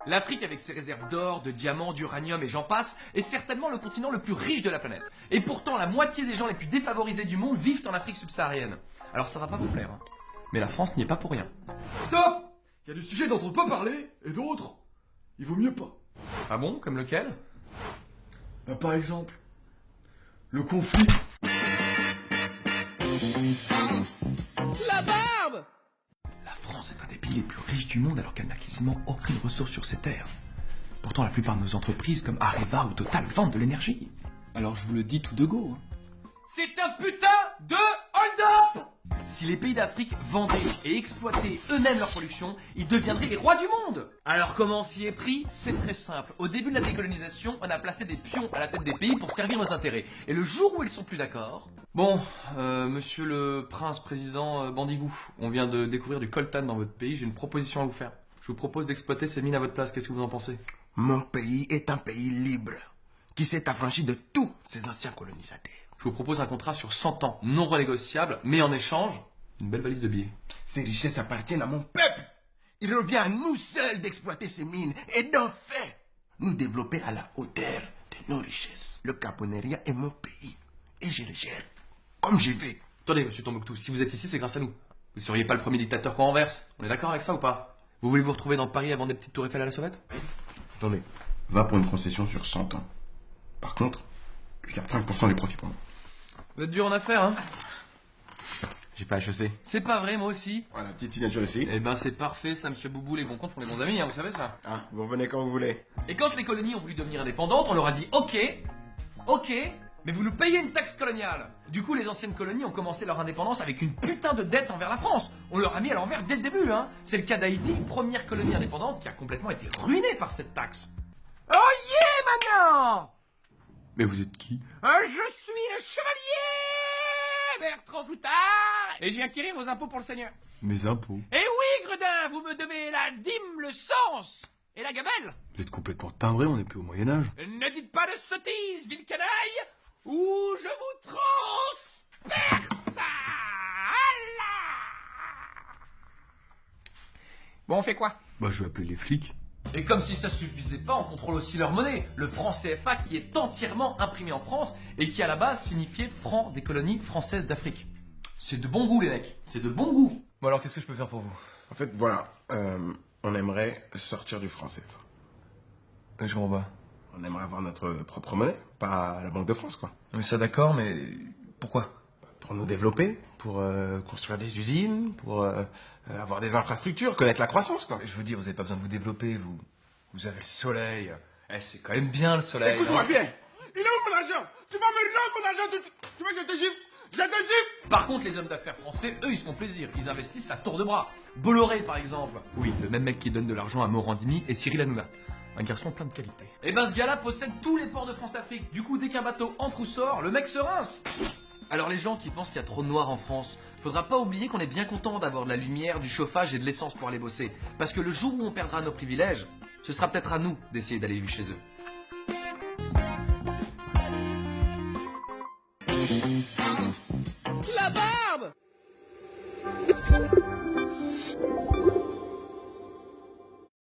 L'Afrique, avec ses réserves d'or, de diamants, d'uranium et j'en passe, est certainement le continent le plus riche de la planète. Et pourtant, la moitié des gens les plus défavorisés du monde vivent en Afrique subsaharienne. Alors ça va pas vous plaire, hein. Mais la France n'y est pas pour rien. Stop! Il y a des sujets dont on peut parler, et d'autres, il vaut mieux pas. Ah bon? Comme lequel? Par exemple, le conflit. La barbe! La France est un des pays les plus riches du monde alors qu'elle n'a quasiment aucune ressource sur ses terres. Pourtant, la plupart de nos entreprises comme Areva ou Total vendent de l'énergie. Alors je vous le dis tout de go. C'est un putain de hold-up! Si les pays d'Afrique vendaient et exploitaient eux-mêmes leur production, ils deviendraient les rois du monde! Alors comment on s'y est pris? C'est très simple. Au début de la décolonisation, on a placé des pions à la tête des pays pour servir nos intérêts. Et le jour où ils sont plus d'accord... Bon, monsieur le prince président Bandigou, on vient de découvrir du coltan dans votre pays, j'ai une proposition à vous faire. Je vous propose d'exploiter ces mines à votre place, qu'est-ce que vous en pensez? Mon pays est un pays libre, qui s'est affranchi de tous ses anciens colonisateurs. Je vous propose un contrat sur 100 ans, non renégociable, mais en échange, une belle valise de billets. Ces richesses appartiennent à mon peuple. Il revient à nous seuls d'exploiter ces mines et d'en faire nous développer à la hauteur de nos richesses. Le Caponeria est mon pays et je le gère comme je veux. Attendez, monsieur Tombouctou, si vous êtes ici, c'est grâce à nous. Vous seriez pas le premier dictateur qu'on renverse. On est d'accord avec ça ou pas? Vous voulez vous retrouver dans Paris avant des petites tours Eiffel à la sauvette? Attendez, va pour une concession sur 100 ans. Par contre, je garde 5% des profits pour moi. Vous êtes dur en affaires, hein? J'ai pas HEC. C'est pas vrai, moi aussi. Voilà, petite signature ici. Eh ben, c'est parfait, ça, monsieur Boubou, les bons comptes font les bons amis, hein, vous savez ça. Ah, vous revenez quand vous voulez. Et quand les colonies ont voulu devenir indépendantes, on leur a dit ok, mais vous nous payez une taxe coloniale. Du coup, les anciennes colonies ont commencé leur indépendance avec une putain de dette envers la France. On leur a mis à l'envers dès le début, hein. C'est le cas d'Haïti, première colonie indépendante qui a complètement été ruinée par cette taxe. Oh yeah, maintenant! Mais vous êtes qui? Je suis le chevalier Bertrand Floutard et je viens acquérir vos impôts pour le seigneur. Mes impôts. Eh oui, Gredin, vous me devez la dîme, le sens et la gamelle. Vous êtes complètement timbré, on n'est plus au Moyen-Âge. Ne dites pas de sottises, ville canaille, ou je vous transperce. Bon, on fait quoi? Bah, je vais appeler les flics. Et comme si ça suffisait pas, on contrôle aussi leur monnaie, le franc CFA qui est entièrement imprimé en France et qui à la base signifiait franc des colonies françaises d'Afrique. C'est de bon goût les mecs, c'est de bon goût. Bon alors qu'est-ce que je peux faire pour vous? En fait, voilà, on aimerait sortir du franc CFA. Je comprends pas. On aimerait avoir notre propre monnaie, pas la Banque de France, quoi. Mais ça d'accord, mais pourquoi? Pour nous développer, pour construire des usines, pour avoir des infrastructures, connaître la croissance, quoi. Je vous dis, vous avez pas besoin de vous développer, vous avez le soleil. Eh, c'est quand même bien le soleil. Écoute-moi non? bien, il est où mon argent? Tu vas me rendre mon argent, tu veux que je te gifle? Je te gifle! Par contre, les hommes d'affaires français, eux, ils se font plaisir. Ils investissent à tour de bras. Bolloré, par exemple. Oui, le même mec qui donne de l'argent à Morandini et Cyril Hanouna. Un garçon plein de qualité. Et ben, ce gars-là possède tous les ports de France-Afrique. Du coup, dès qu'un bateau entre ou sort, le mec se rince. Alors les gens qui pensent qu'il y a trop de noirs en France, faudra pas oublier qu'on est bien content d'avoir de la lumière, du chauffage et de l'essence pour aller bosser. Parce que le jour où on perdra nos privilèges, ce sera peut-être à nous d'essayer d'aller vivre chez eux. La barbe!